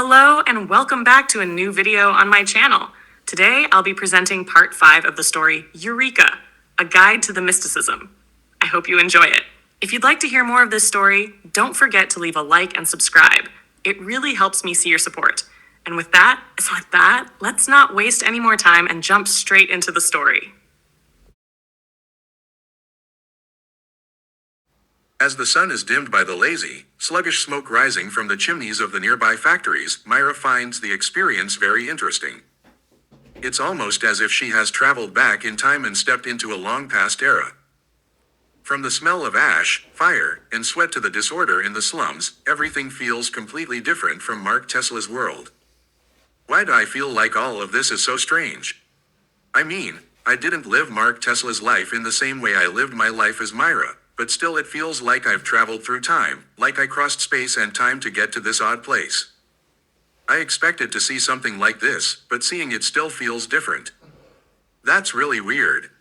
Hello and welcome back to a new video on my channel. Today I'll be presenting part 5 of the story Eureka, a guide to the mysticism. I hope you enjoy it. If you'd like to hear more of this story, don't forget to leave a like and subscribe. It really helps me see your support. And with that, let's not waste any more time and jump straight into the story. As the sun is dimmed by the lazy, sluggish smoke rising from the chimneys of the nearby factories, Myra finds the experience very interesting. It's almost as if she has traveled back in time and stepped into a long-past era. From the smell of ash, fire, and sweat to the disorder in the slums, everything feels completely different from Mark Tesla's world. Why do I feel like all of this is so strange? I mean, I didn't live Mark Tesla's life in the same way I lived my life as Myra. But still it feels like I've traveled through time, like I crossed space and time to get to this odd place. I expected to see something like this, but seeing it still feels different. That's really weird.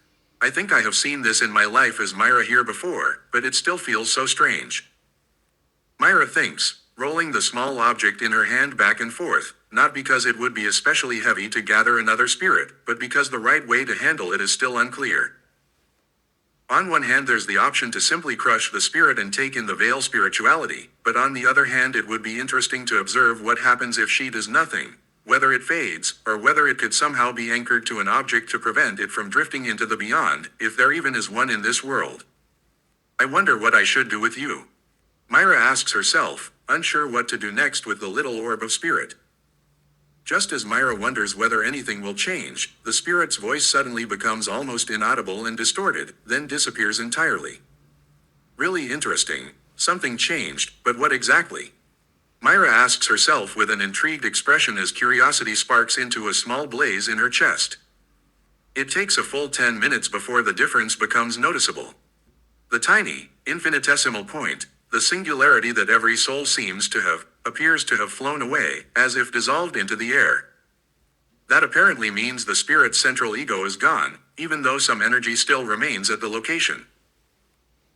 I think I have seen this in my life as Myra here before, but it still feels so strange. Myra thinks, rolling the small object in her hand back and forth, not because it would be especially heavy to gather another spirit, but because the right way to handle it is still unclear. On one hand there's the option to simply crush the spirit and take in the veil spirituality, but on the other hand it would be interesting to observe what happens if she does nothing, whether it fades, or whether it could somehow be anchored to an object to prevent it from drifting into the beyond, if there even is one in this world. I wonder what I should do with you. Myra asks herself, unsure what to do next with the little orb of spirit. Just as Myra wonders whether anything will change, the spirit's voice suddenly becomes almost inaudible and distorted, then disappears entirely. Really interesting. Something changed, but what exactly? Myra asks herself with an intrigued expression as curiosity sparks into a small blaze in her chest. It takes a full 10 minutes before the difference becomes noticeable. The tiny, infinitesimal point, the singularity that every soul seems to have, appears to have flown away, as if dissolved into the air. That apparently means the spirit's central ego is gone, even though some energy still remains at the location.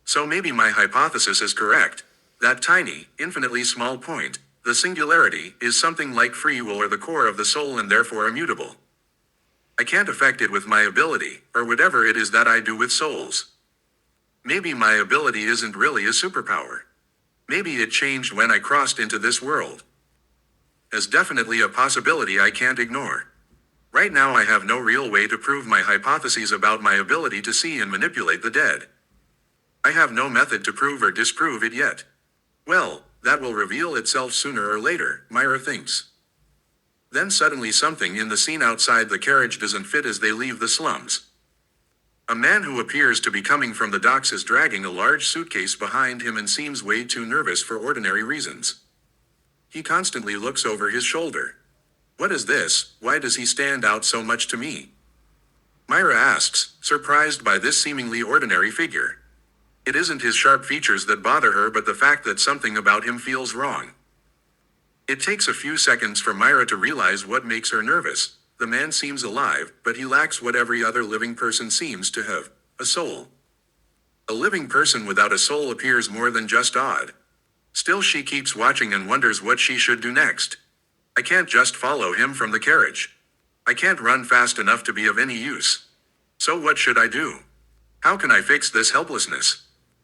So maybe my hypothesis is correct. That tiny, infinitely small point, the singularity, is something like free will or the core of the soul and therefore immutable. I can't affect it with my ability, or whatever it is that I do with souls. Maybe my ability isn't really a superpower. Maybe it changed when I crossed into this world. As definitely a possibility I can't ignore. Right now I have no real way to prove my hypotheses about my ability to see and manipulate the dead. I have no method to prove or disprove it yet. Well, that will reveal itself sooner or later, Myra thinks. Then suddenly something in the scene outside the carriage doesn't fit as they leave the slums. A man who appears to be coming from the docks is dragging a large suitcase behind him and seems way too nervous for ordinary reasons. He constantly looks over his shoulder. What is this? Why does he stand out so much to me? Myra asks, surprised by this seemingly ordinary figure. It isn't his sharp features that bother her but the fact that something about him feels wrong. It takes a few seconds for Myra to realize what makes her nervous. The man seems alive, but he lacks what every other living person seems to have, a soul. A living person without a soul appears more than just odd. Still she keeps watching and wonders what she should do next. I can't just follow him from the carriage. I can't run fast enough to be of any use. So what should I do? How can I fix this helplessness?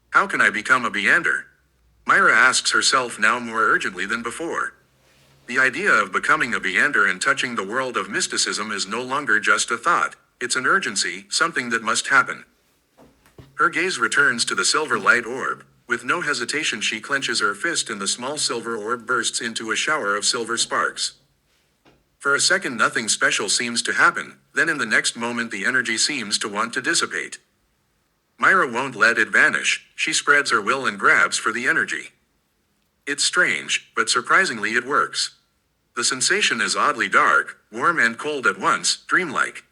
How can I become a Beander? Myra asks herself now more urgently than before. The idea of becoming a Beander and touching the world of mysticism is no longer just a thought, it's an urgency, something that must happen. Her gaze returns to the silver light orb. With no hesitation she clenches her fist and the small silver orb bursts into a shower of silver sparks. For a second nothing special seems to happen, then in the next moment the energy seems to want to dissipate. Myra won't let it vanish, she spreads her will and grabs for the energy. It's strange, but surprisingly it works. The sensation is oddly dark, warm and cold at once, dreamlike.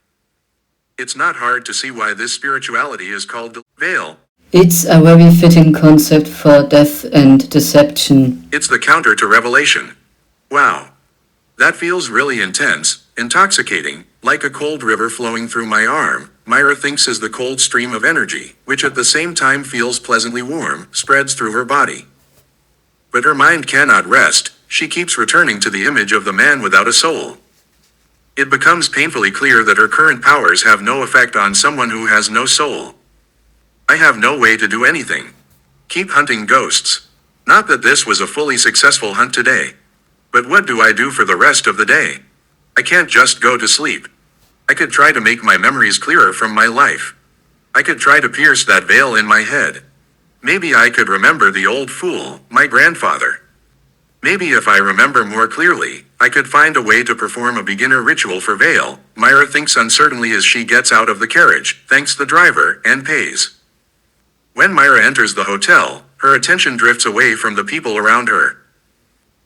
It's not hard to see why this spirituality is called the veil. It's a very fitting concept for death and deception. It's the counter to revelation. Wow. That feels really intense, intoxicating, like a cold river flowing through my arm, Myra thinks as the cold stream of energy, which at the same time feels pleasantly warm, spreads through her body. But her mind cannot rest. she keeps returning to the image of the man without a soul. It becomes painfully clear that her current powers have no effect on someone who has no soul. I have no way to do anything. Keep hunting ghosts. Not that this was a fully successful hunt today. But what do I do for the rest of the day? I can't just go to sleep. I could try to make my memories clearer from my life. I could try to pierce that veil in my head. Maybe I could remember the old fool, my grandfather. Maybe if I remember more clearly, I could find a way to perform a beginner ritual for Vale, Myra thinks uncertainly as she gets out of the carriage, thanks the driver, and pays. When Myra enters the hotel, her attention drifts away from the people around her.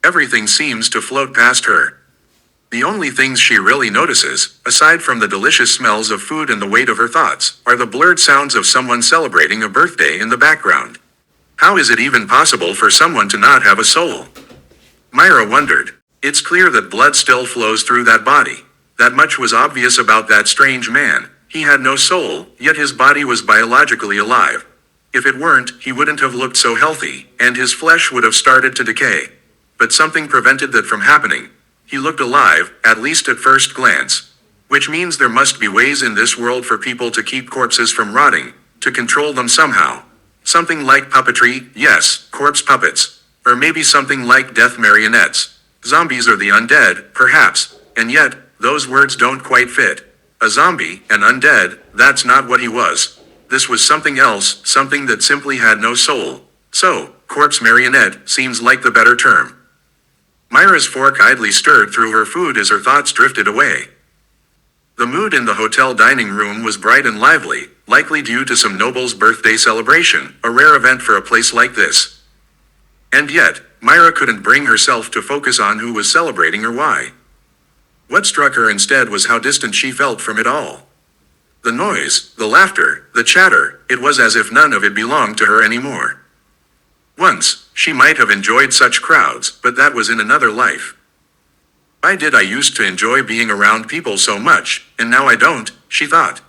Everything seems to float past her. The only things she really notices, aside from the delicious smells of food and the weight of her thoughts, are the blurred sounds of someone celebrating a birthday in the background. How is it even possible for someone to not have a soul? Myra wondered. It's clear that blood still flows through that body. That much was obvious about that strange man. He had no soul, yet his body was biologically alive. If it weren't, he wouldn't have looked so healthy, and his flesh would have started to decay. But something prevented that from happening. He looked alive, at least at first glance. Which means there must be ways in this world for people to keep corpses from rotting, to control them somehow. Something like puppetry, yes, corpse puppets. Or maybe something like death marionettes. Zombies or the undead, perhaps, and yet, those words don't quite fit. A zombie, an undead, that's not what he was. This was something else, something that simply had no soul. So, corpse marionette seems like the better term. Myra's fork idly stirred through her food as her thoughts drifted away. The mood in the hotel dining room was bright and lively, likely due to some noble's birthday celebration, a rare event for a place like this. And yet, Myra couldn't bring herself to focus on who was celebrating or why. What struck her instead was how distant she felt from it all. The noise, the laughter, the chatter, it was as if none of it belonged to her anymore. Once, she might have enjoyed such crowds, but that was in another life. Why did I used to enjoy being around people so much, and now I don't, she thought.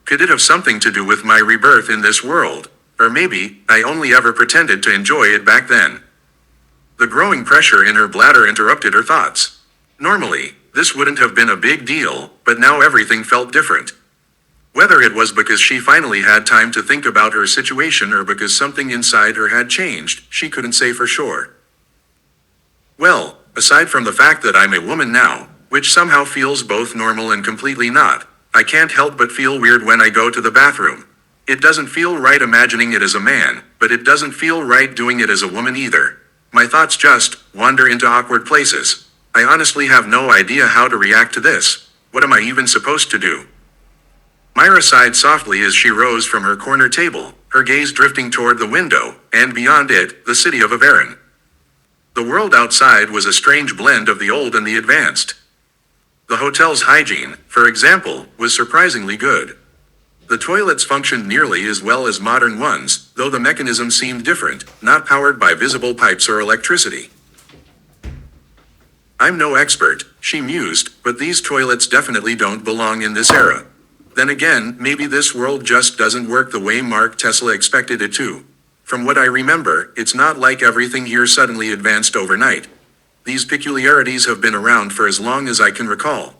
Could it have something to do with my rebirth in this world? Or maybe, I only ever pretended to enjoy it back then. The growing pressure in her bladder interrupted her thoughts. Normally, this wouldn't have been a big deal, but now everything felt different. Whether it was because she finally had time to think about her situation or because something inside her had changed, she couldn't say for sure. Well, aside from the fact that I'm a woman now, which somehow feels both normal and completely not, I can't help but feel weird when I go to the bathroom. It doesn't feel right imagining it as a man, but it doesn't feel right doing it as a woman either. My thoughts just wander into awkward places. I honestly have no idea how to react to this. What am I even supposed to do? Myra sighed softly as she rose from her corner table, her gaze drifting toward the window, and beyond it, the city of Averin. The world outside was a strange blend of the old and the advanced. The hotel's hygiene, for example, was surprisingly good. The toilets functioned nearly as well as modern ones, though the mechanism seemed different, not powered by visible pipes or electricity. I'm no expert, she mused, but these toilets definitely don't belong in this era. Then again, maybe this world just doesn't work the way Mark Tesla expected it to. From what I remember, it's not like everything here suddenly advanced overnight. These peculiarities have been around for as long as I can recall.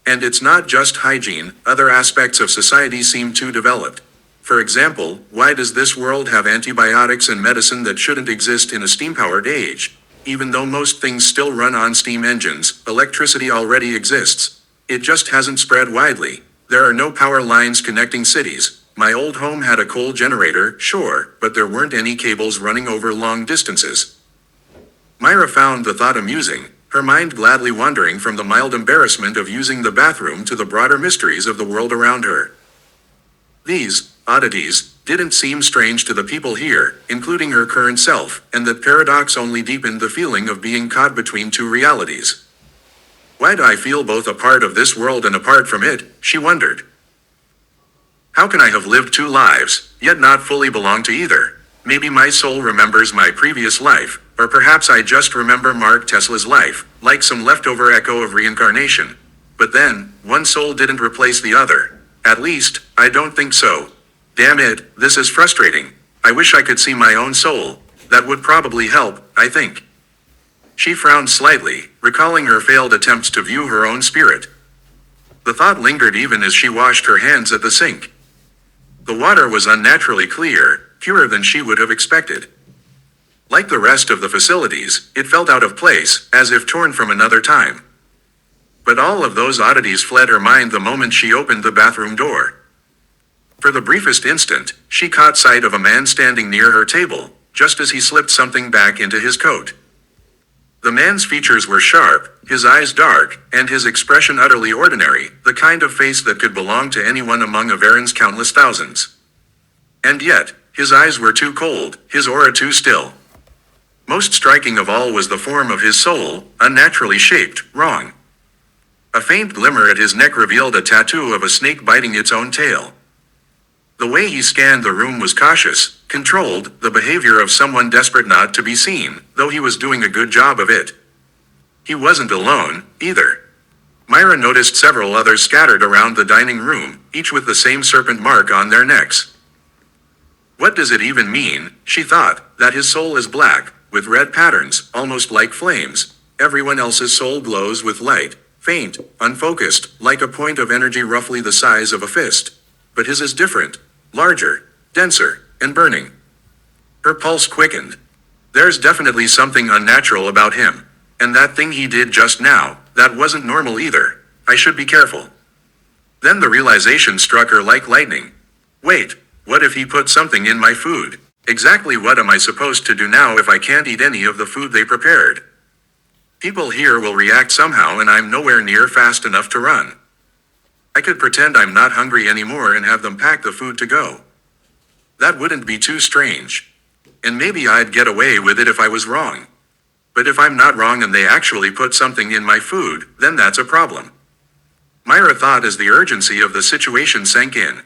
And it's not just hygiene, other aspects of society seem too developed. For example, why does this world have antibiotics and medicine that shouldn't exist in a steam-powered age? Even though most things still run on steam engines, electricity already exists. It just hasn't spread widely. There are no power lines connecting cities. My old home had a coal generator, sure, but there weren't any cables running over long distances. Myra found the thought amusing, her mind gladly wandering from the mild embarrassment of using the bathroom to the broader mysteries of the world around her. These oddities didn't seem strange to the people here, including her current self, and that paradox only deepened the feeling of being caught between two realities. Why do I feel both a part of this world and apart from it, she wondered. How can I have lived two lives, yet not fully belong to either? Maybe my soul remembers my previous life, or perhaps I just remember Mark Tesla's life, like some leftover echo of reincarnation. But then, one soul didn't replace the other. At least, I don't think so. Damn it, this is frustrating. I wish I could see my own soul. That would probably help, I think. She frowned slightly, recalling her failed attempts to view her own spirit. The thought lingered even as she washed her hands at the sink. The water was unnaturally clear, purer than she would have expected. Like the rest of the facilities, it felt out of place, as if torn from another time. But all of those oddities fled her mind the moment she opened the bathroom door. For the briefest instant, she caught sight of a man standing near her table, just as he slipped something back into his coat. The man's features were sharp, his eyes dark, and his expression utterly ordinary, the kind of face that could belong to anyone among Avaren's countless thousands. And yet, his eyes were too cold, his aura too still. Most striking of all was the form of his soul, unnaturally shaped, wrong. A faint glimmer at his neck revealed a tattoo of a snake biting its own tail. The way he scanned the room was cautious, controlled, the behavior of someone desperate not to be seen, though he was doing a good job of it. He wasn't alone, either. Myra noticed several others scattered around the dining room, each with the same serpent mark on their necks. What does it even mean, she thought, that his soul is black, with red patterns, almost like flames? Everyone else's soul glows with light, faint, unfocused, like a point of energy roughly the size of a fist. But his is different, larger, denser, and burning. Her pulse quickened. There's definitely something unnatural about him. And that thing he did just now, that wasn't normal either. I should be careful. Then the realization struck her like lightning. Wait, what if he put something in my food? Exactly what am I supposed to do now if I can't eat any of the food they prepared? People here will react somehow and I'm nowhere near fast enough to run. I could pretend I'm not hungry anymore and have them pack the food to go. That wouldn't be too strange. And maybe I'd get away with it if I was wrong. But if I'm not wrong and they actually put something in my food, then that's a problem. Myra thought as the urgency of the situation sank in.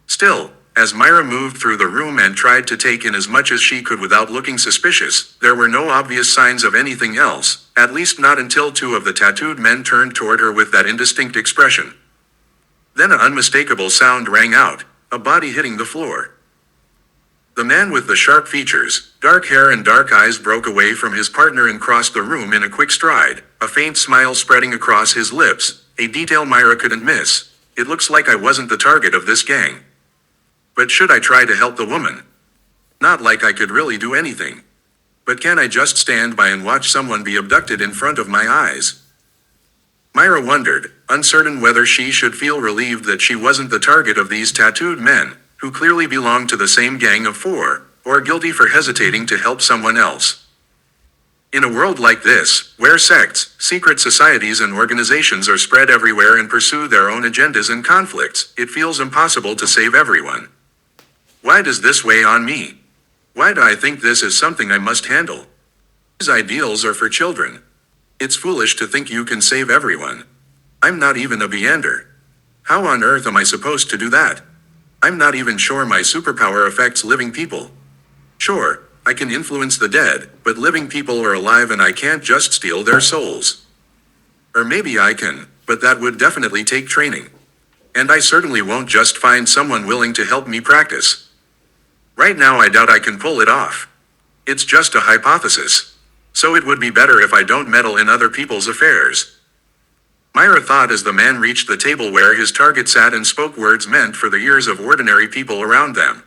Still, as Myra moved through the room and tried to take in as much as she could without looking suspicious, there were no obvious signs of anything else, at least not until two of the tattooed men turned toward her with that indistinct expression. Then an unmistakable sound rang out, a body hitting the floor. The man with the sharp features, dark hair and dark eyes broke away from his partner and crossed the room in a quick stride, a faint smile spreading across his lips, a detail Myra couldn't miss. It looks like I wasn't the target of this gang. But should I try to help the woman? Not like I could really do anything. But can I just stand by and watch someone be abducted in front of my eyes? Myra wondered, uncertain whether she should feel relieved that she wasn't the target of these tattooed men, who clearly belonged to the same gang of four, or guilty for hesitating to help someone else. In a world like this, where sects, secret societies and organizations are spread everywhere and pursue their own agendas and conflicts, it feels impossible to save everyone. Why does this weigh on me? Why do I think this is something I must handle? These ideals are for children. It's foolish to think you can save everyone. I'm not even a Beander. How on earth am I supposed to do that? I'm not even sure my superpower affects living people. Sure, I can influence the dead, but living people are alive and I can't just steal their souls. Or maybe I can, but that would definitely take training. And I certainly won't just find someone willing to help me practice. Right now I doubt I can pull it off. It's just a hypothesis. So it would be better if I don't meddle in other people's affairs. Myra thought as the man reached the table where his target sat and spoke words meant for the ears of ordinary people around them.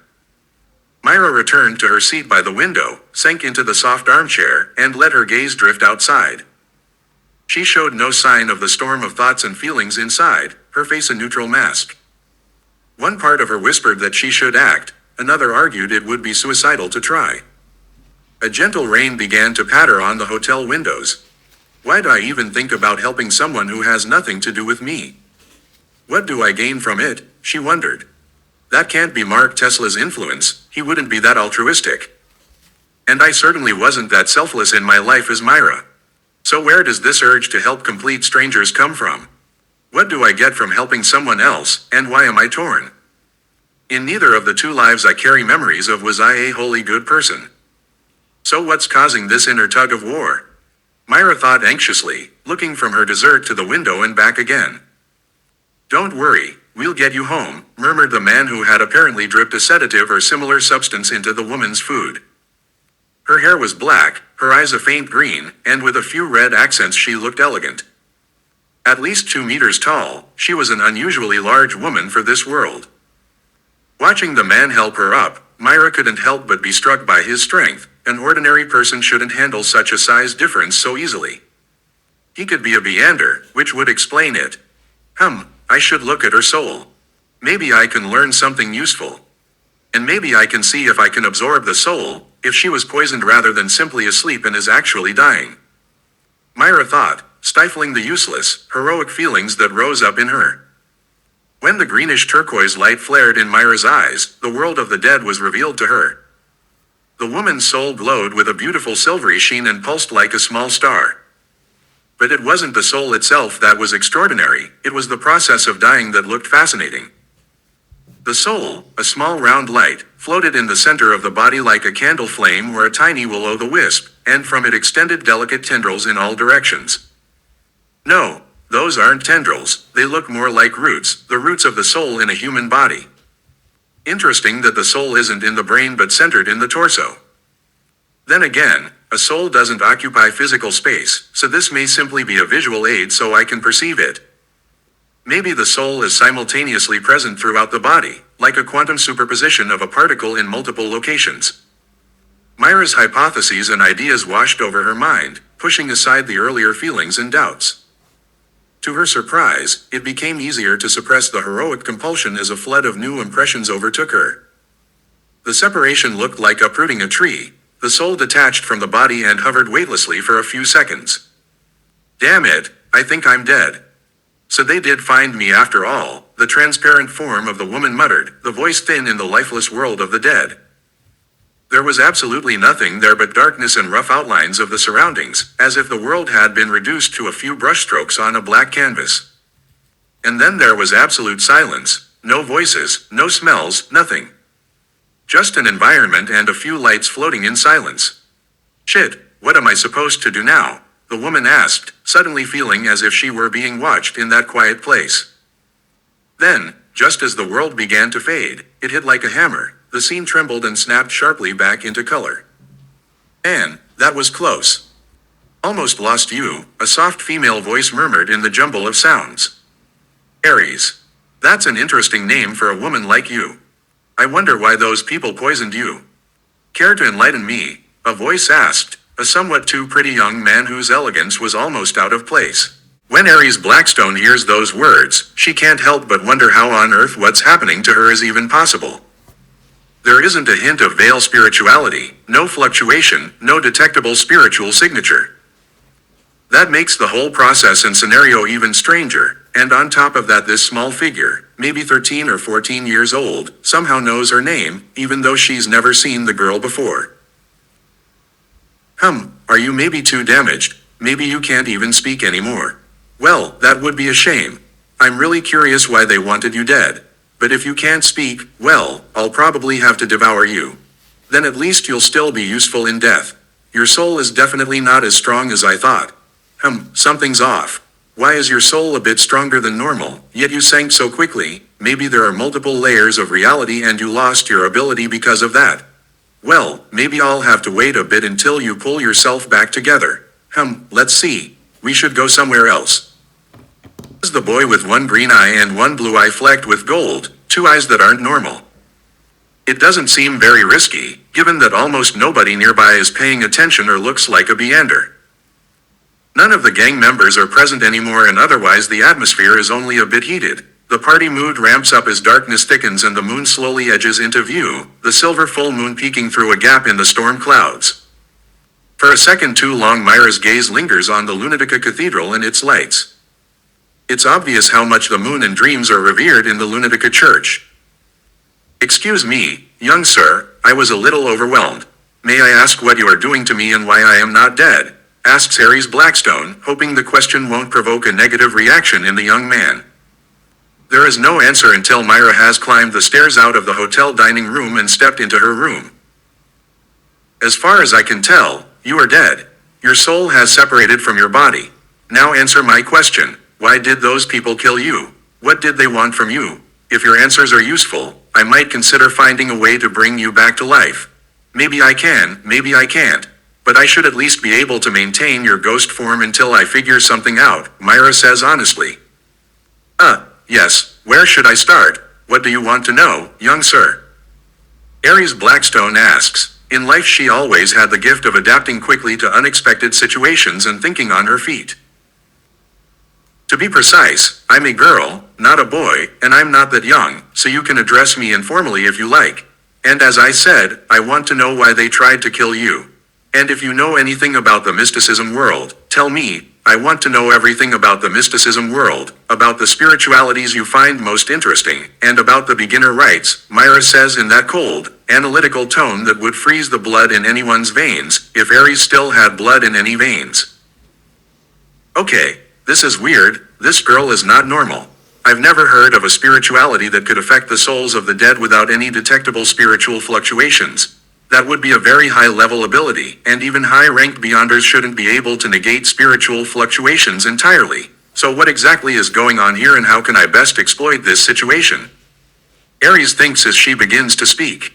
Myra returned to her seat by the window, sank into the soft armchair, and let her gaze drift outside. She showed no sign of the storm of thoughts and feelings inside, her face a neutral mask. One part of her whispered that she should act, another argued it would be suicidal to try. A gentle rain began to patter on the hotel windows. Why do I even think about helping someone who has nothing to do with me? What do I gain from it, she wondered. That can't be Mark Tesla's influence, he wouldn't be that altruistic. And I certainly wasn't that selfless in my life as Myra. So where does this urge to help complete strangers come from? What do I get from helping someone else, and why am I torn? In neither of the two lives I carry memories of was I a wholly good person. So what's causing this inner tug of war? Myra thought anxiously, looking from her dessert to the window and back again. Don't worry, we'll get you home, murmured the man who had apparently dripped a sedative or similar substance into the woman's food. Her hair was black, her eyes a faint green, and with a few red accents she looked elegant. At least 2 meters tall, she was an unusually large woman for this world. Watching the man help her up, Myra couldn't help but be struck by his strength. An ordinary person shouldn't handle such a size difference so easily. He could be a Beander, which would explain it. I should look at her soul. Maybe I can learn something useful. And maybe I can see if I can absorb the soul, if she was poisoned rather than simply asleep and is actually dying. Myra thought, stifling the useless, heroic feelings that rose up in her. When the greenish turquoise light flared in Myra's eyes, the world of the dead was revealed to her. The woman's soul glowed with a beautiful silvery sheen and pulsed like a small star. But it wasn't the soul itself that was extraordinary, it was the process of dying that looked fascinating. The soul, a small round light, floated in the center of the body like a candle flame or a tiny will-o'-the-wisp, and from it extended delicate tendrils in all directions. No, those aren't tendrils, they look more like roots, the roots of the soul in a human body. Interesting that the soul isn't in the brain but centered in the torso. Then again, a soul doesn't occupy physical space, so this may simply be a visual aid so I can perceive it. Maybe the soul is simultaneously present throughout the body, like a quantum superposition of a particle in multiple locations. Myra's hypotheses and ideas washed over her mind, pushing aside the earlier feelings and doubts. To her surprise, it became easier to suppress the heroic compulsion as a flood of new impressions overtook her. The separation looked like uprooting a tree. The soul detached from the body and hovered weightlessly for a few seconds. Damn it, I think I'm dead. So they did find me after all, the transparent form of the woman muttered, the voice thin in the lifeless world of the dead. There was absolutely nothing there but darkness and rough outlines of the surroundings, as if the world had been reduced to a few brushstrokes on a black canvas. And then there was absolute silence, no voices, no smells, nothing. Just an environment and a few lights floating in silence. Shit, what am I supposed to do now? The woman asked, suddenly feeling as if she were being watched in that quiet place. Then, just as the world began to fade, it hit like a hammer. The scene trembled and snapped sharply back into color. "Anne, that was close. Almost lost you," a soft female voice murmured in the jumble of sounds. "Aries. That's an interesting name for a woman like you. I wonder why those people poisoned you. Care to enlighten me?" a voice asked, a somewhat too pretty young man whose elegance was almost out of place. When Aries Blackstone hears those words, she can't help but wonder how on earth what's happening to her is even possible. There isn't a hint of veiled spirituality, no fluctuation, no detectable spiritual signature. That makes the whole process and scenario even stranger, and on top of that this small figure, maybe 13 or 14 years old, somehow knows her name, even though she's never seen the girl before. Are you maybe too damaged? Maybe you can't even speak anymore. Well, that would be a shame. I'm really curious why they wanted you dead. But if you can't speak, well, I'll probably have to devour you. Then at least you'll still be useful in death. Your soul is definitely not as strong as I thought. Something's off. Why is your soul a bit stronger than normal, yet you sank so quickly? Maybe there are multiple layers of reality and you lost your ability because of that. Well, maybe I'll have to wait a bit until you pull yourself back together. Let's see. We should go somewhere else. Is the boy with one green eye and one blue eye flecked with gold, 2 eyes that aren't normal. It doesn't seem very risky, given that almost nobody nearby is paying attention or looks like a Beander. None of the gang members are present anymore and otherwise the atmosphere is only a bit heated. The party mood ramps up as darkness thickens and the moon slowly edges into view, the silver full moon peeking through a gap in the storm clouds. For a second too long Myra's gaze lingers on the Lunatica Cathedral and its lights. It's obvious how much the moon and dreams are revered in the Lunatica Church. "Excuse me, young sir, I was a little overwhelmed. May I ask what you are doing to me and why I am not dead?" asks Aries Blackstone, hoping the question won't provoke a negative reaction in the young man. There is no answer until Myra has climbed the stairs out of the hotel dining room and stepped into her room. "As far as I can tell, you are dead. Your soul has separated from your body. Now answer my question. Why did those people kill you? What did they want from you? If your answers are useful, I might consider finding a way to bring you back to life. Maybe I can, maybe I can't. But I should at least be able to maintain your ghost form until I figure something out, Myra says honestly. Yes, where should I start? What do you want to know, young sir? Aries Blackstone asks. In life she always had the gift of adapting quickly to unexpected situations and thinking on her feet. To be precise, I'm a girl, not a boy, and I'm not that young, so you can address me informally if you like. And as I said, I want to know why they tried to kill you. And if you know anything about the mysticism world, tell me. I want to know everything about the mysticism world, about the spiritualities you find most interesting, and about the beginner rites, Myra says in that cold, analytical tone that would freeze the blood in anyone's veins, if Aries still had blood in any veins. Okay, this is weird, this girl is not normal. I've never heard of a spirituality that could affect the souls of the dead without any detectable spiritual fluctuations. That would be a very high-level ability, and even high-ranked Beyonders shouldn't be able to negate spiritual fluctuations entirely. So what exactly is going on here and how can I best exploit this situation? Aries thinks as she begins to speak.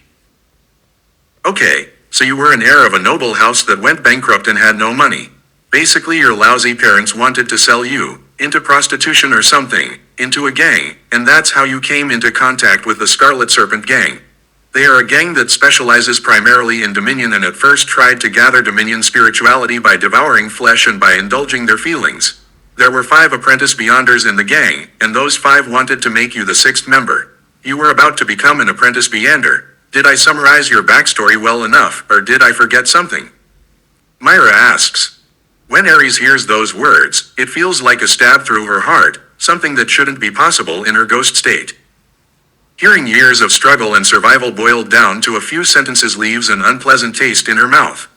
Okay, so you were an heir of a noble house that went bankrupt and had no money. Basically your lousy parents wanted to sell you, into prostitution or something, into a gang, and that's how you came into contact with the Scarlet Serpent Gang. They are a gang that specializes primarily in Dominion and at first tried to gather Dominion spirituality by devouring flesh and by indulging their feelings. There were 5 apprentice Beyonders in the gang, and those 5 wanted to make you the 6th member. You were about to become an apprentice Beyonder. Did I summarize your backstory well enough, or did I forget something? Myra asks. When Aries hears those words, it feels like a stab through her heart, something that shouldn't be possible in her ghost state. Hearing years of struggle and survival boiled down to a few sentences leaves an unpleasant taste in her mouth.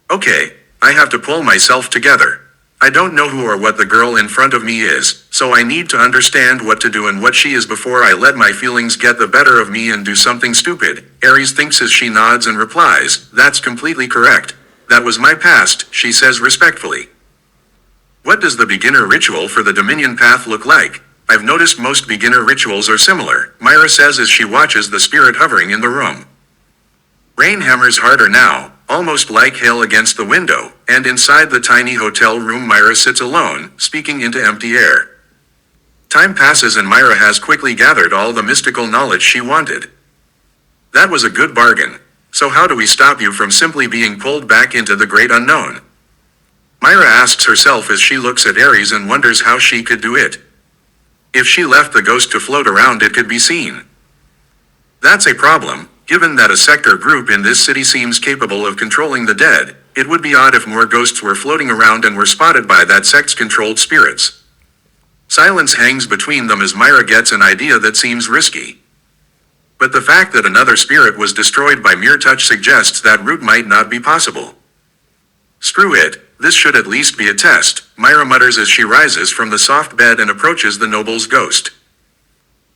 Okay, I have to pull myself together. I don't know who or what the girl in front of me is, so I need to understand what to do and what she is before I let my feelings get the better of me and do something stupid, Aries thinks as she nods and replies, that's completely correct. That was my past, she says respectfully. What does the beginner ritual for the Dominion path look like? I've noticed most beginner rituals are similar, Myra says as she watches the spirit hovering in the room. Rain hammers harder now, almost like hail against the window, and inside the tiny hotel room Myra sits alone, speaking into empty air. Time passes and Myra has quickly gathered all the mystical knowledge she wanted. That was a good bargain. So how do we stop you from simply being pulled back into the great unknown? Myra asks herself as she looks at Aries and wonders how she could do it. If she left the ghost to float around it could be seen. That's a problem, given that a sector group in this city seems capable of controlling the dead. It would be odd if more ghosts were floating around and were spotted by that sect's controlled spirits. Silence hangs between them as Myra gets an idea that seems risky. But the fact that another spirit was destroyed by mere touch suggests that route might not be possible. Screw it, this should at least be a test, Myra mutters as she rises from the soft bed and approaches the noble's ghost.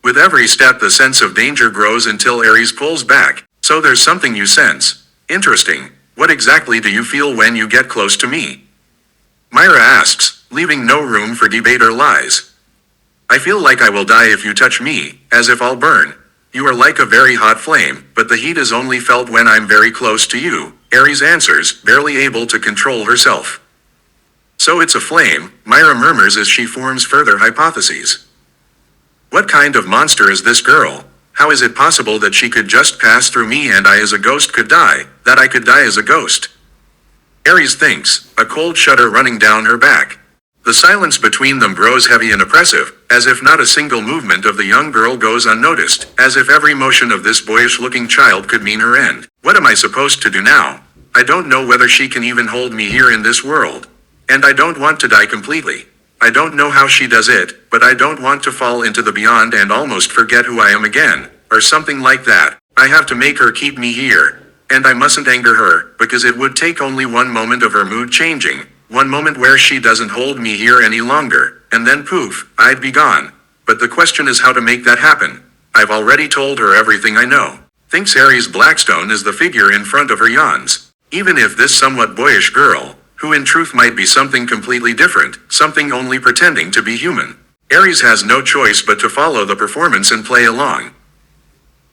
With every step the sense of danger grows until Aries pulls back. So there's something you sense. Interesting. What exactly do you feel when you get close to me? Myra asks, leaving no room for debate or lies. I feel like I will die if you touch me, as if I'll burn. You are like a very hot flame, but the heat is only felt when I'm very close to you, Aries answers, barely able to control herself. So it's a flame, Myra murmurs as she forms further hypotheses. What kind of monster is this girl? How is it possible that she could just pass through me and I as a ghost could die, that I could die as a ghost? Aries thinks, a cold shudder running down her back. The silence between them grows heavy and oppressive, as if not a single movement of the young girl goes unnoticed, as if every motion of this boyish-looking child could mean her end. What am I supposed to do now? I don't know whether she can even hold me here in this world. And I don't want to die completely. I don't know how she does it, but I don't want to fall into the beyond and almost forget who I am again, or something like that. I have to make her keep me here. And I mustn't anger her, because it would take only one moment of her mood changing. One moment where she doesn't hold me here any longer, and then poof, I'd be gone. But the question is how to make that happen. I've already told her everything I know. Thinks Aries Blackstone is the figure in front of her yawns. Even if this somewhat boyish girl, who in truth might be something completely different, something only pretending to be human. Aries has no choice but to follow the performance and play along.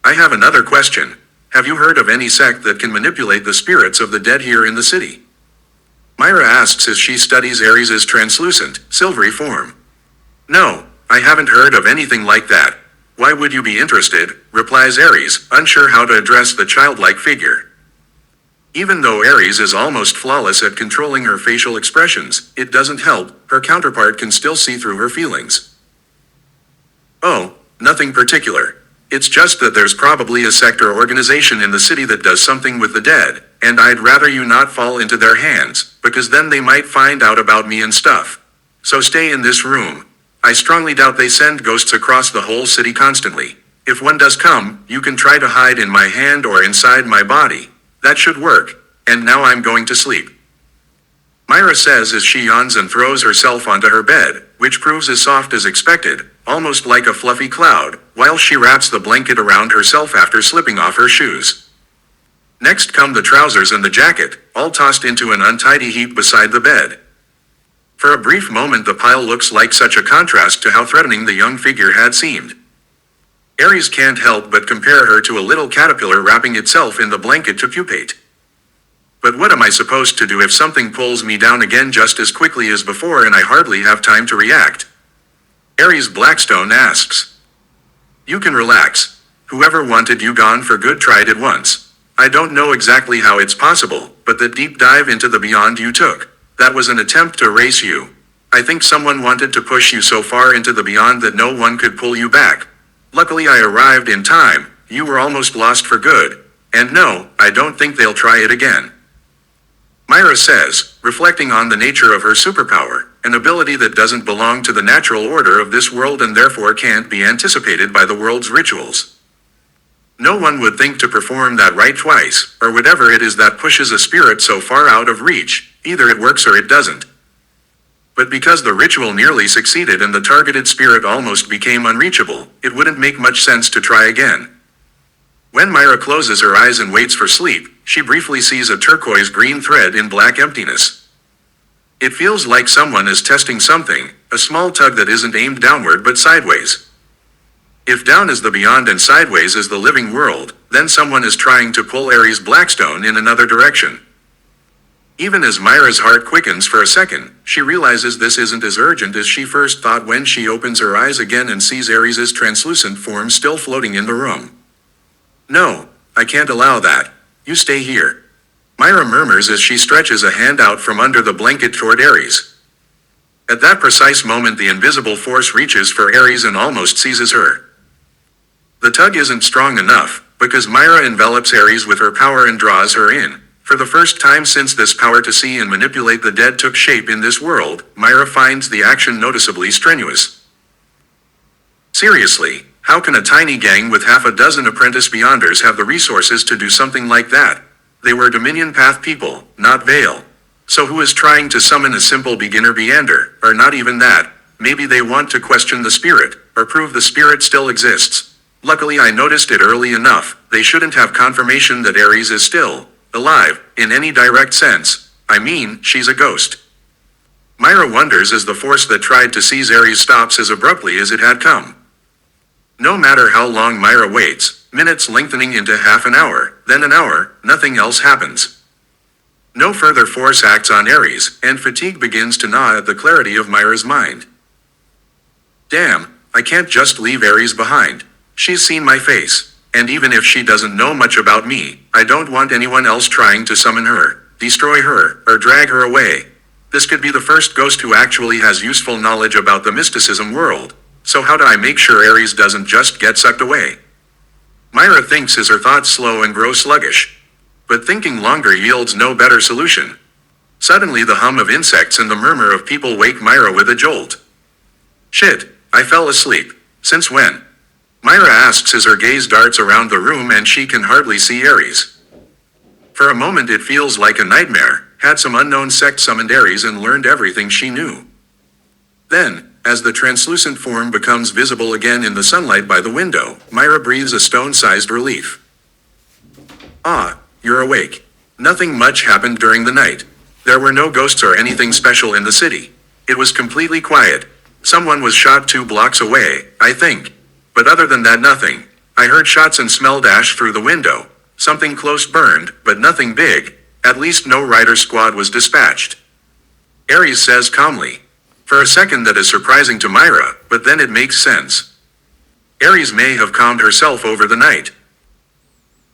I have another question. Have you heard of any sect that can manipulate the spirits of the dead here in the city? Myra asks as she studies Ares' translucent, silvery form. No, I haven't heard of anything like that. Why would you be interested? Replies Ares, unsure how to address the childlike figure. Even though Ares is almost flawless at controlling her facial expressions, it doesn't help, her counterpart can still see through her feelings. Oh, nothing particular. It's just that there's probably a sect or organization in the city that does something with the dead, and I'd rather you not fall into their hands, because then they might find out about me and stuff. So stay in this room. I strongly doubt they send ghosts across the whole city constantly. If one does come, you can try to hide in my hand or inside my body. That should work. And now I'm going to sleep. Myra says as she yawns and throws herself onto her bed, which proves as soft as expected, almost like a fluffy cloud, while she wraps the blanket around herself after slipping off her shoes. Next come the trousers and the jacket, all tossed into an untidy heap beside the bed. For a brief moment the pile looks like such a contrast to how threatening the young figure had seemed. Ares can't help but compare her to a little caterpillar wrapping itself in the blanket to pupate. But what am I supposed to do if something pulls me down again just as quickly as before and I hardly have time to react? Ares Blackstone asks. You can relax. Whoever wanted you gone for good tried it once. I don't know exactly how it's possible, but the deep dive into the beyond you took, that was an attempt to erase you. I think someone wanted to push you so far into the beyond that no one could pull you back. Luckily I arrived in time, you were almost lost for good. And no, I don't think they'll try it again. Myra says, reflecting on the nature of her superpower, an ability that doesn't belong to the natural order of this world and therefore can't be anticipated by the world's rituals. No one would think to perform that rite twice, or whatever it is that pushes a spirit so far out of reach, either it works or it doesn't. But because the ritual nearly succeeded and the targeted spirit almost became unreachable, it wouldn't make much sense to try again. When Myra closes her eyes and waits for sleep, she briefly sees a turquoise green thread in black emptiness. It feels like someone is testing something, a small tug that isn't aimed downward but sideways. If down is the beyond and sideways is the living world, then someone is trying to pull Ares Blackstone in another direction. Even as Myra's heart quickens for a second, she realizes this isn't as urgent as she first thought when she opens her eyes again and sees Ares' translucent form still floating in the room. No, I can't allow that. You stay here. Myra murmurs as she stretches a hand out from under the blanket toward Ares. At that precise moment the invisible force reaches for Ares and almost seizes her. The tug isn't strong enough, because Myra envelops Ares with her power and draws her in. For the first time since this power to see and manipulate the dead took shape in this world, Myra finds the action noticeably strenuous. Seriously, how can a tiny gang with half a dozen apprentice beyonders have the resources to do something like that? They were Dominion Path people, not Vale. So who is trying to summon a simple beginner beyander, or not even that? Maybe they want to question the spirit, or prove the spirit still exists. Luckily I noticed it early enough. They shouldn't have confirmation that Ares is still alive, in any direct sense. I mean, she's a ghost. Myra wonders as the force that tried to seize Ares stops as abruptly as it had come. No matter how long Myra waits, minutes lengthening into half an hour, then an hour, nothing else happens. No further force acts on Ares, and fatigue begins to gnaw at the clarity of Myra's mind. Damn, I can't just leave Ares behind. She's seen my face, and even if she doesn't know much about me, I don't want anyone else trying to summon her, destroy her, or drag her away. This could be the first ghost who actually has useful knowledge about the mysticism world. So how do I make sure Ares doesn't just get sucked away? Myra thinks as her thoughts slow and grow sluggish. But thinking longer yields no better solution. Suddenly the hum of insects and the murmur of people wake Myra with a jolt. Shit, I fell asleep. Since when? Myra asks as her gaze darts around the room and she can hardly see Ares. For a moment it feels like a nightmare. Had some unknown sect summoned Ares and learned everything she knew. Then, as the translucent form becomes visible again in the sunlight by the window, Myra breathes a stone-sized relief. Ah, you're awake. Nothing much happened during the night. There were no ghosts or anything special in the city. It was completely quiet. Someone was shot 2 blocks away, I think. But other than that nothing. I heard shots and smelled ash through the window. Something close burned, but nothing big. At least no rider squad was dispatched. Aries says calmly. For a second that is surprising to Myra, but then it makes sense. Aries may have calmed herself over the night.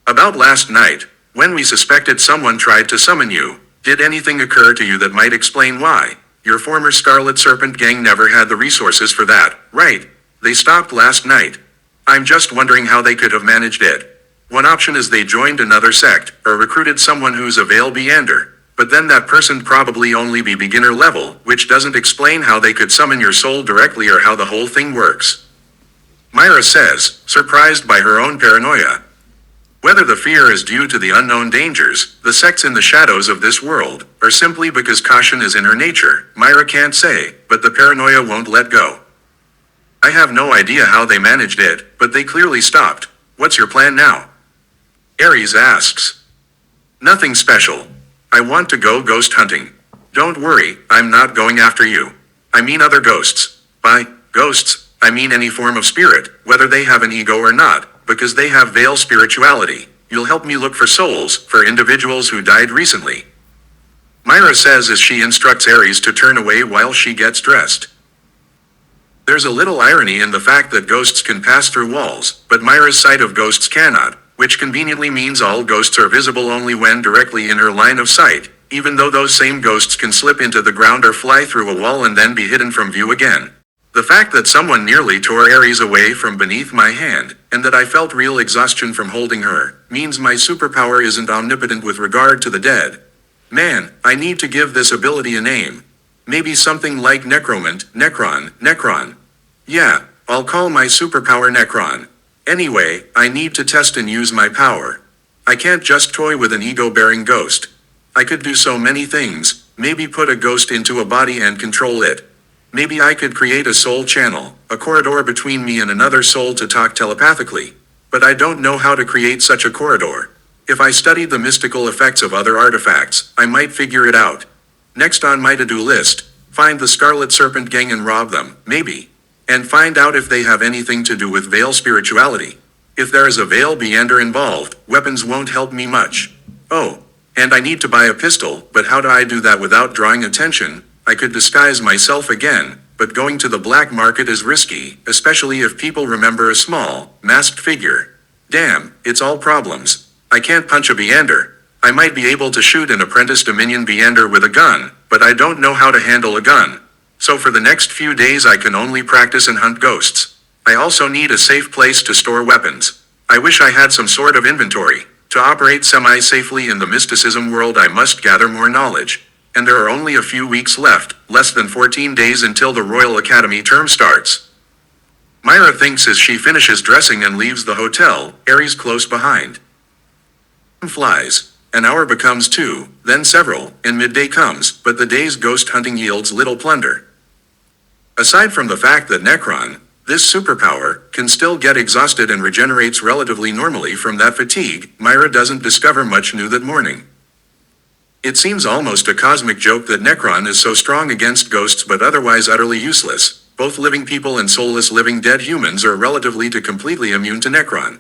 About last night, when we suspected someone tried to summon you, did anything occur to you that might explain why? Your former Scarlet Serpent gang never had the resources for that, right? They stopped last night. I'm just wondering how they could have managed it. One option is they joined another sect, or recruited someone who's a Veil Beander, but then that person probably only be beginner level, which doesn't explain how they could summon your soul directly or how the whole thing works. Myra says, surprised by her own paranoia. Whether the fear is due to the unknown dangers, the sects in the shadows of this world, or simply because caution is in her nature, Myra can't say, but the paranoia won't let go. I have no idea how they managed it, but they clearly stopped. What's your plan now? Aries asks. Nothing special. I want to go ghost hunting. Don't worry, I'm not going after you. I mean other ghosts. By ghosts, I mean any form of spirit, whether they have an ego or not. Because they have veil spirituality, you'll help me look for souls, for individuals who died recently. Myra says as she instructs Aries to turn away while she gets dressed. There's a little irony in the fact that ghosts can pass through walls, but Myra's sight of ghosts cannot, which conveniently means all ghosts are visible only when directly in her line of sight, even though those same ghosts can slip into the ground or fly through a wall and then be hidden from view again. The fact that someone nearly tore Aries away from beneath my hand, and that I felt real exhaustion from holding her, means my superpower isn't omnipotent with regard to the dead. Man, I need to give this ability a name. Maybe something like Necromant, Necron. Yeah, I'll call my superpower Necron. Anyway, I need to test and use my power. I can't just toy with an ego-bearing ghost. I could do so many things, maybe put a ghost into a body and control it. Maybe I could create a soul channel, a corridor between me and another soul to talk telepathically. But I don't know how to create such a corridor. If I studied the mystical effects of other artifacts, I might figure it out. Next on my to-do list, find the Scarlet Serpent gang and rob them, maybe. And find out if they have anything to do with veil spirituality. If there is a Veil Beander involved, weapons won't help me much. Oh, and I need to buy a pistol, but how do I do that without drawing attention? I could disguise myself again, but going to the black market is risky, especially if people remember a small, masked figure. Damn, it's all problems. I can't punch a Beander. I might be able to shoot an apprentice Dominion Beander with a gun, but I don't know how to handle a gun. So for the next few days I can only practice and hunt ghosts. I also need a safe place to store weapons. I wish I had some sort of inventory. To operate semi-safely in the mysticism world I must gather more knowledge. And there are only a few weeks left, less than 14 days until the Royal Academy term starts. Myra thinks as she finishes dressing and leaves the hotel, Aries close behind. Time flies. An hour becomes 2, then several, and midday comes, but the day's ghost hunting yields little plunder. Aside from the fact that Necron, this superpower, can still get exhausted and regenerates relatively normally from that fatigue, Myra doesn't discover much new that morning. It seems almost a cosmic joke that Necron is so strong against ghosts but otherwise utterly useless. Both living people and soulless living dead humans are relatively to completely immune to Necron.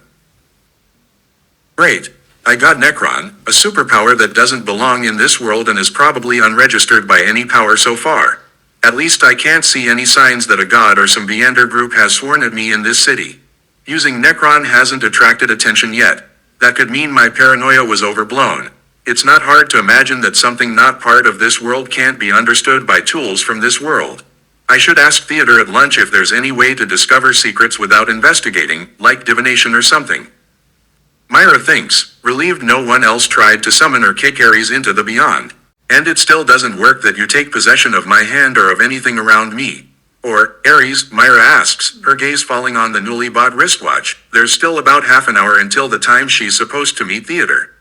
Great. I got Necron, a superpower that doesn't belong in this world and is probably unregistered by any power so far. At least I can't see any signs that a god or some Beander group has sworn at me in this city. Using Necron hasn't attracted attention yet. That could mean my paranoia was overblown. It's not hard to imagine that something not part of this world can't be understood by tools from this world. I should ask Theodore at lunch if there's any way to discover secrets without investigating, like divination or something. Myra thinks, relieved no one else tried to summon or kick Aries into the beyond. And it still doesn't work that you take possession of my hand or of anything around me. Or, Aries, Myra asks, her gaze falling on the newly bought wristwatch. There's still about half an hour until the time she's supposed to meet Theodore.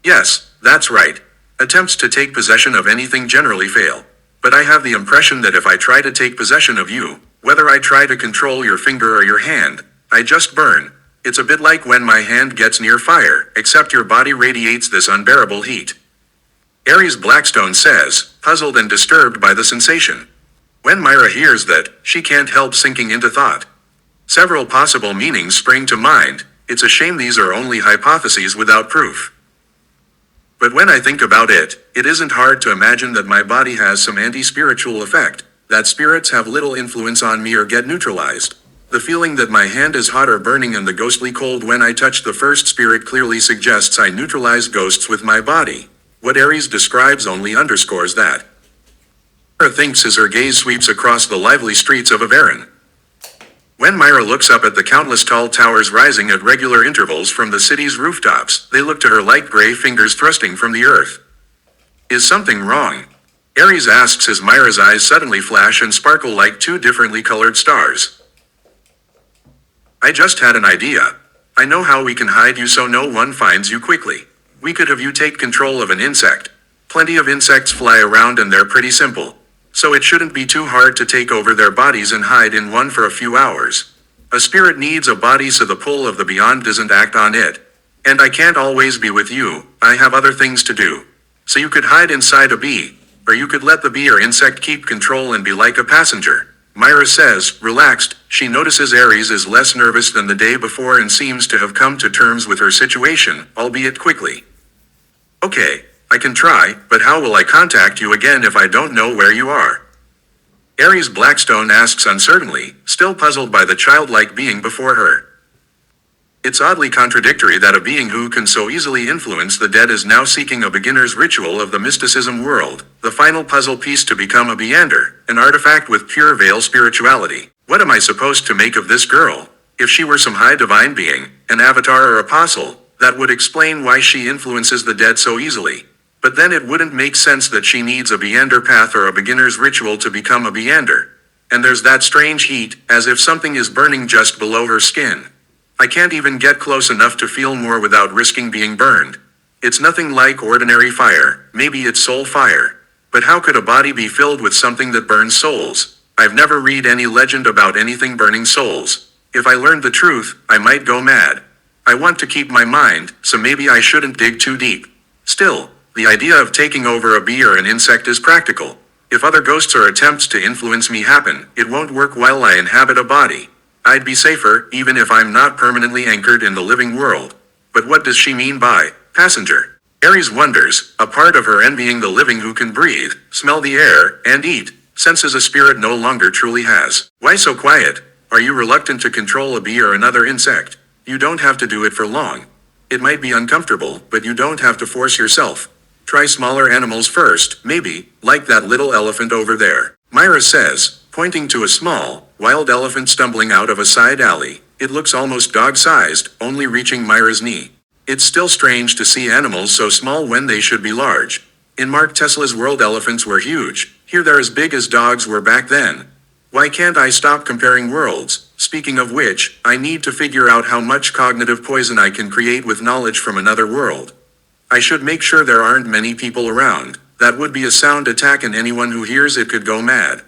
Yes, that's right. Attempts to take possession of anything generally fail. But I have the impression that if I try to take possession of you, whether I try to control your finger or your hand, I just burn. It's a bit like when my hand gets near fire, except your body radiates this unbearable heat. Aries Blackstone says, puzzled and disturbed by the sensation. When Myra hears that, she can't help sinking into thought. Several possible meanings spring to mind. It's a shame these are only hypotheses without proof. But when I think about it, it isn't hard to imagine that my body has some anti-spiritual effect, that spirits have little influence on me or get neutralized. The feeling that my hand is hot or burning and the ghostly cold when I touch the first spirit clearly suggests I neutralize ghosts with my body. What Aries describes only underscores that. Myra thinks as her gaze sweeps across the lively streets of Avarin. When Myra looks up at the countless tall towers rising at regular intervals from the city's rooftops, they look to her like gray fingers thrusting from the earth. Is something wrong? Aries asks as Myra's eyes suddenly flash and sparkle like two differently colored stars. I just had an idea. I know how we can hide you so no one finds you quickly. We could have you take control of an insect. Plenty of insects fly around and they're pretty simple. So it shouldn't be too hard to take over their bodies and hide in one for a few hours. A spirit needs a body so the pull of the beyond doesn't act on it. And I can't always be with you, I have other things to do. So you could hide inside a bee, or you could let the bee or insect keep control and be like a passenger. Myra says, relaxed. She notices Aries is less nervous than the day before and seems to have come to terms with her situation, albeit quickly. Okay, I can try, but how will I contact you again if I don't know where you are? Aries Blackstone asks uncertainly, still puzzled by the childlike being before her. It's oddly contradictory that a being who can so easily influence the dead is now seeking a beginner's ritual of the mysticism world, the final puzzle piece to become a Beander, an artifact with pure veil spirituality. What am I supposed to make of this girl? If she were some high divine being, an avatar or apostle, that would explain why she influences the dead so easily. But then it wouldn't make sense that she needs a Beander path or a beginner's ritual to become a Beander. And there's that strange heat, as if something is burning just below her skin. I can't even get close enough to feel more without risking being burned. It's nothing like ordinary fire, maybe it's soul fire. But how could a body be filled with something that burns souls? I've never read any legend about anything burning souls. If I learned the truth, I might go mad. I want to keep my mind, so maybe I shouldn't dig too deep. Still, the idea of taking over a bee or an insect is practical. If other ghosts or attempts to influence me happen, it won't work while I inhabit a body. I'd be safer, even if I'm not permanently anchored in the living world. But what does she mean by passenger? Aries wonders, a part of her envying the living who can breathe, smell the air, and eat, senses a spirit no longer truly has. Why so quiet? Are you reluctant to control a bee or another insect? You don't have to do it for long. It might be uncomfortable, but you don't have to force yourself. Try smaller animals first, maybe, like that little elephant over there. Myra says, pointing to a small, wild elephant stumbling out of a side alley. It looks almost dog-sized, only reaching Myra's knee. It's still strange to see animals so small when they should be large. In Mark Tesla's world, elephants were huge. Here they're as big as dogs were back then. Why can't I stop comparing worlds? Speaking of which, I need to figure out how much cognitive poison I can create with knowledge from another world. I should make sure there aren't many people around. That would be a sound attack and anyone who hears it could go mad.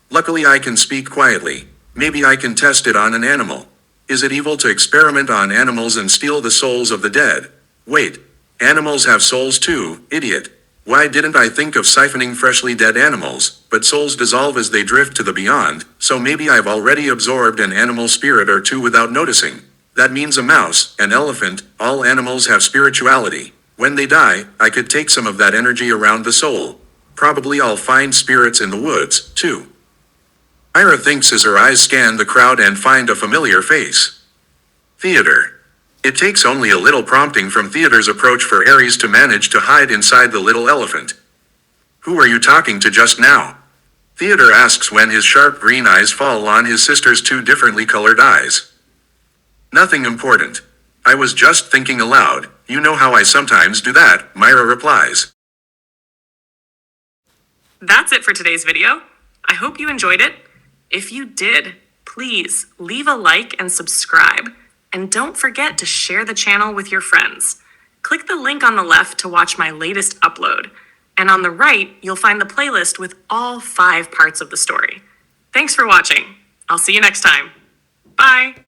Luckily I can speak quietly. Maybe I can test it on an animal. Is it evil to experiment on animals and steal the souls of the dead? Wait, animals have souls too, idiot. Why didn't I think of siphoning freshly dead animals? But souls dissolve as they drift to the beyond, so maybe I've already absorbed an animal spirit or two without noticing. That means a mouse, an elephant, all animals have spirituality. When they die, I could take some of that energy around the soul. Probably I'll find spirits in the woods, too. Myra thinks as her eyes scan the crowd and find a familiar face. Theater. It takes only a little prompting from Theater's approach for Aries to manage to hide inside the little elephant. Who are you talking to just now? Theater asks when his sharp green eyes fall on his sister's two differently colored eyes. Nothing important. I was just thinking aloud. You know how I sometimes do that, Myra replies. That's it for today's video. I hope you enjoyed it. If you did, please leave a like and subscribe. And don't forget to share the channel with your friends. Click the link on the left to watch my latest upload. And on the right, you'll find the playlist with all 5 parts of the story. Thanks for watching. I'll see you next time. Bye.